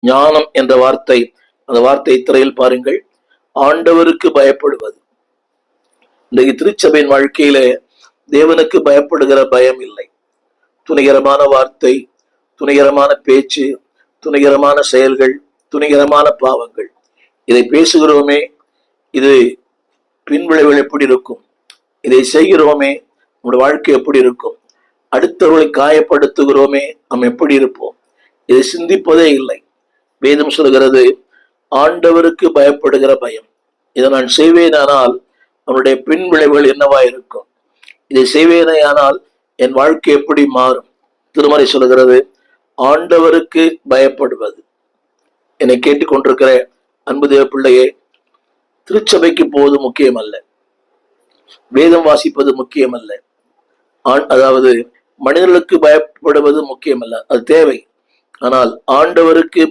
ஞானம் என்ற வார்த்தை, அந்த வார்த்தை திரையில் பாருங்கள். ஆண்டவருக்கு பயப்படுவது. இன்றைக்கு திருச்சபையின் வாழ்க்கையிலே தேவனுக்கு பயப்படுகிற பயம் இல்லை. துணிகரமான வார்த்தை, துணிகரமான பேச்சு, துணிகரமான செயல்கள், துணிகரமான பாவங்கள், இதை பேசுகிறோமே, இது பின்விளைவுகள் எப்படி இருக்கும்? இதை செய்கிறோமே, நம்முடைய வாழ்க்கை எப்படி இருக்கும்? அடுத்தவர்களை காயப்படுத்துகிறோமே, நாம் எப்படி இருப்போம்? இதை சிந்திப்பதே இல்லை. வேதம் சொல்கிறது ஆண்டவருக்கு பயப்படுகிற பயம். இதை நான் செய்வேனானால் அவனுடைய பின் விளைவுகள் என்னவா இருக்கும்? இதை செய்வேனேயானால் என் வாழ்க்கை எப்படி மாறும்? திருமறை சொல்கிறது ஆண்டவருக்கு பயப்படுவது. என்னை கேட்டுக்கொண்டிருக்கிற அன்பு தேவ பிள்ளையே, திருச்சபைக்கு போவது முக்கியம் அல்ல, வேதம் வாசிப்பது முக்கியம் அல்ல, அதாவது மனிதர்களுக்கு பயப்படுவது முக்கியம் அல்ல, அது தேவை. ஆனால் ஆண்டவருக்கு